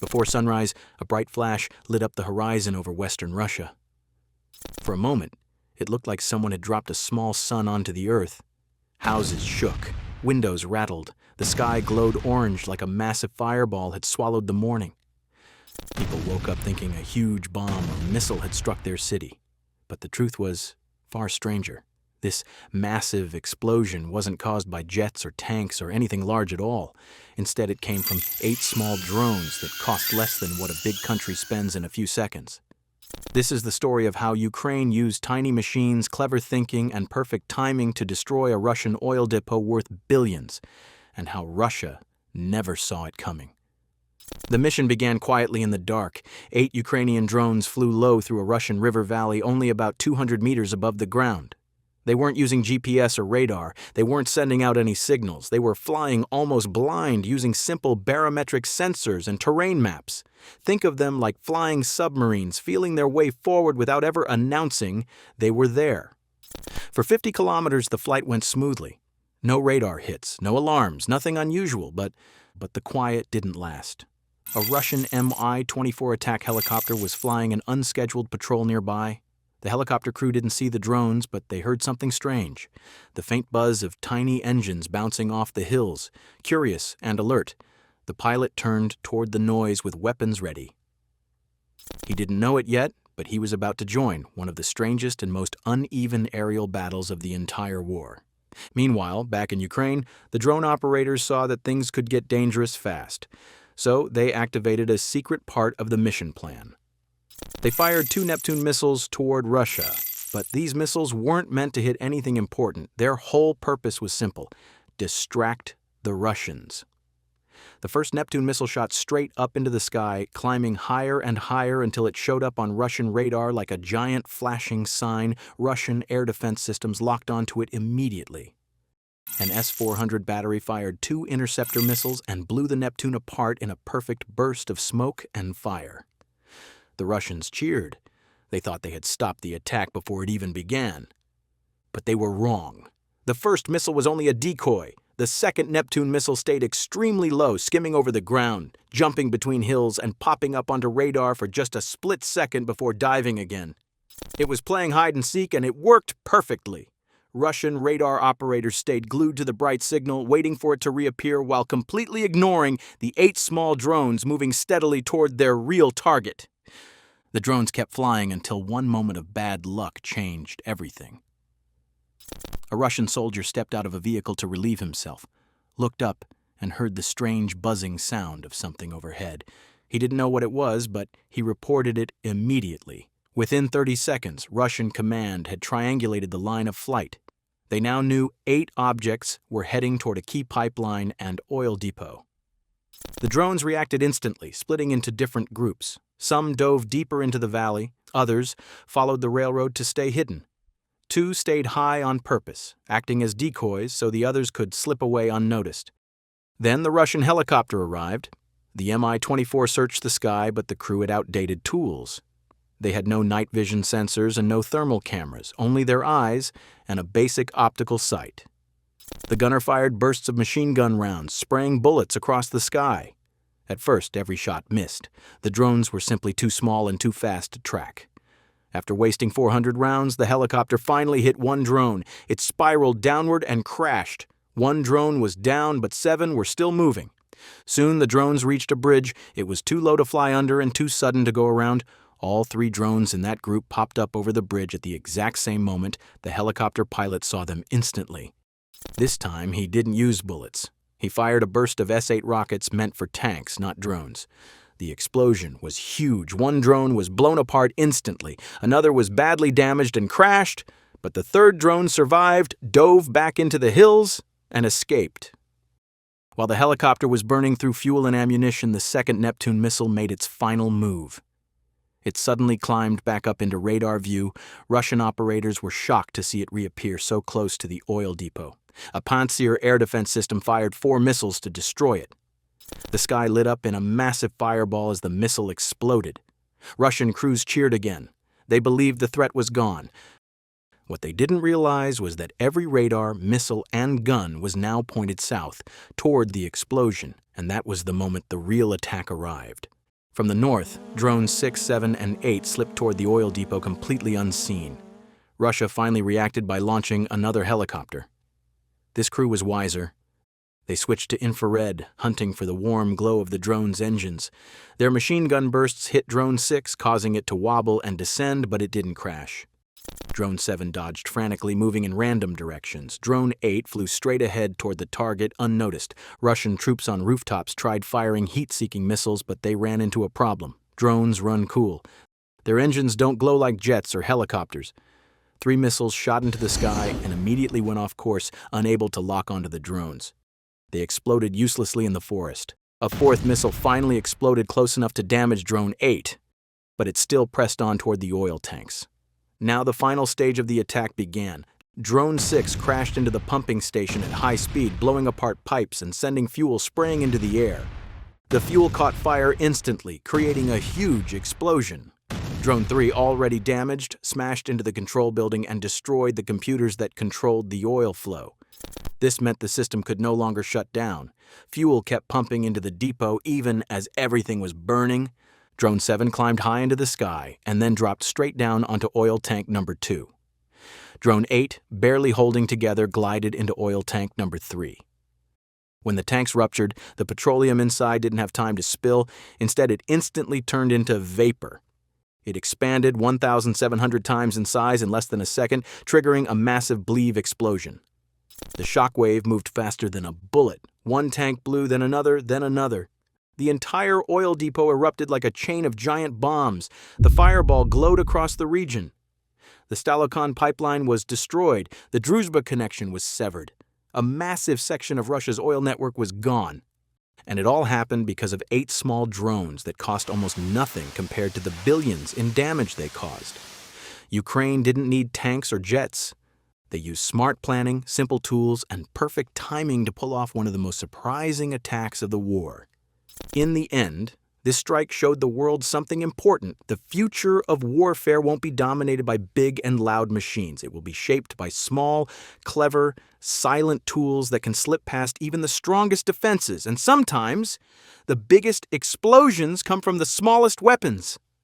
Before sunrise, a bright flash lit up the horizon over western Russia. For a moment, it looked like someone had dropped a small sun onto the earth. Houses shook, windows rattled, the sky glowed orange like a massive fireball had swallowed the morning. People woke up thinking a huge bomb or missile had struck their city. But the truth was far stranger. This massive explosion wasn't caused by jets or tanks or anything large at all. Instead, it came from 8 small drones that cost less than what a big country spends in a few seconds. This is the story of how Ukraine used tiny machines, clever thinking, and perfect timing to destroy a Russian oil depot worth billions, and how Russia never saw it coming. The mission began quietly in the dark. 8 Ukrainian drones flew low through a Russian river valley only about 200 meters above the ground. They weren't using GPS or radar. They weren't sending out any signals. They were flying almost blind using simple barometric sensors and terrain maps. Think of them like flying submarines, feeling their way forward without ever announcing they were there. For 50 kilometers, the flight went smoothly. No radar hits, no alarms, nothing unusual, but the quiet didn't last. A Russian Mi-24 attack helicopter was flying an unscheduled patrol nearby. The helicopter crew didn't see the drones, but they heard something strange. The faint buzz of tiny engines bouncing off the hills. Curious and alert, the pilot turned toward the noise with weapons ready. He didn't know it yet, but he was about to join one of the strangest and most uneven aerial battles of the entire war. Meanwhile, back in Ukraine, the drone operators saw that things could get dangerous fast. So they activated a secret part of the mission plan. They fired 2 Neptune missiles toward Russia, but these missiles weren't meant to hit anything important. Their whole purpose was simple: distract the Russians. The first Neptune missile shot straight up into the sky, climbing higher and higher until it showed up on Russian radar like a giant flashing sign. Russian air defense systems locked onto it immediately. An S-400 battery fired 2 interceptor missiles and blew the Neptune apart in a perfect burst of smoke and fire. The Russians cheered. They thought they had stopped the attack before it even began. But they were wrong. The first missile was only a decoy. The second Neptune missile stayed extremely low, skimming over the ground, jumping between hills, and popping up onto radar for just a split second before diving again. It was playing hide-and-seek, and it worked perfectly. Russian radar operators stayed glued to the bright signal, waiting for it to reappear while completely ignoring the 8 small drones moving steadily toward their real target. The drones kept flying until one moment of bad luck changed everything. A Russian soldier stepped out of a vehicle to relieve himself, looked up, and heard the strange buzzing sound of something overhead. He didn't know what it was, but he reported it immediately. Within 30 seconds, Russian command had triangulated the line of flight. They now knew 8 objects were heading toward a key pipeline and oil depot. The drones reacted instantly, splitting into different groups. Some dove deeper into the valley, others followed the railroad to stay hidden. 2 stayed high on purpose, acting as decoys so the others could slip away unnoticed. Then the Russian helicopter arrived. The Mi-24 searched the sky, but the crew had outdated tools. They had no night vision sensors and no thermal cameras, only their eyes and a basic optical sight. The gunner fired bursts of machine gun rounds, spraying bullets across the sky. At first, every shot missed. The drones were simply too small and too fast to track. After wasting 400 rounds, the helicopter finally hit one drone. It spiraled downward and crashed. 1 drone was down, but 7 were still moving. Soon the drones reached a bridge. It was too low to fly under and too sudden to go around. All 3 drones in that group popped up over the bridge at the exact same moment. The helicopter pilot saw them instantly. This time, he didn't use bullets. He fired a burst of S-8 rockets meant for tanks, not drones. The explosion was huge. 1 drone was blown apart instantly. Another was badly damaged and crashed, but the 3rd drone survived, dove back into the hills, and escaped. While the helicopter was burning through fuel and ammunition, the 2nd Neptune missile made its final move. It suddenly climbed back up into radar view. Russian operators were shocked to see it reappear so close to the oil depot. A Pantsir air defense system fired 4 missiles to destroy it. The sky lit up in a massive fireball as the missile exploded. Russian crews cheered again. They believed the threat was gone. What they didn't realize was that every radar, missile, and gun was now pointed south, toward the explosion, and that was the moment the real attack arrived. From the north, drones 6, 7, and 8 slipped toward the oil depot completely unseen. Russia finally reacted by launching another helicopter. This crew was wiser. They switched to infrared, hunting for the warm glow of the drone's engines. Their machine gun bursts hit Drone 6, causing it to wobble and descend, but it didn't crash. Drone 7 dodged frantically, moving in random directions. Drone 8 flew straight ahead toward the target, unnoticed. Russian troops on rooftops tried firing heat-seeking missiles, but they ran into a problem. Drones run cool. Their engines don't glow like jets or helicopters. 3 missiles shot into the sky and immediately went off course, unable to lock onto the drones. They exploded uselessly in the forest. A 4th missile finally exploded close enough to damage Drone 8, but it still pressed on toward the oil tanks. Now the final stage of the attack began. Drone 6 crashed into the pumping station at high speed, blowing apart pipes and sending fuel spraying into the air. The fuel caught fire instantly, creating a huge explosion. Drone 3, already damaged, smashed into the control building and destroyed the computers that controlled the oil flow. This meant the system could no longer shut down. Fuel kept pumping into the depot even as everything was burning. Drone 7 climbed high into the sky and then dropped straight down onto oil tank number 2. Drone 8, barely holding together, glided into oil tank number 3. When the tanks ruptured, the petroleum inside didn't have time to spill. Instead, it instantly turned into vapor. It expanded 1,700 times in size in less than a second, triggering a massive bleave explosion. The shockwave moved faster than a bullet. One tank blew, then another, then another. The entire oil depot erupted like a chain of giant bombs. The fireball glowed across the region. The Stalokan pipeline was destroyed. The Druzhba connection was severed. A massive section of Russia's oil network was gone. And it all happened because of 8 small drones that cost almost nothing compared to the billions in damage they caused. Ukraine didn't need tanks or jets. They used smart planning, simple tools, and perfect timing to pull off one of the most surprising attacks of the war. In the end, this strike showed the world something important. The future of warfare won't be dominated by big and loud machines. It will be shaped by small, clever, silent tools that can slip past even the strongest defenses. And sometimes, the biggest explosions come from the smallest weapons.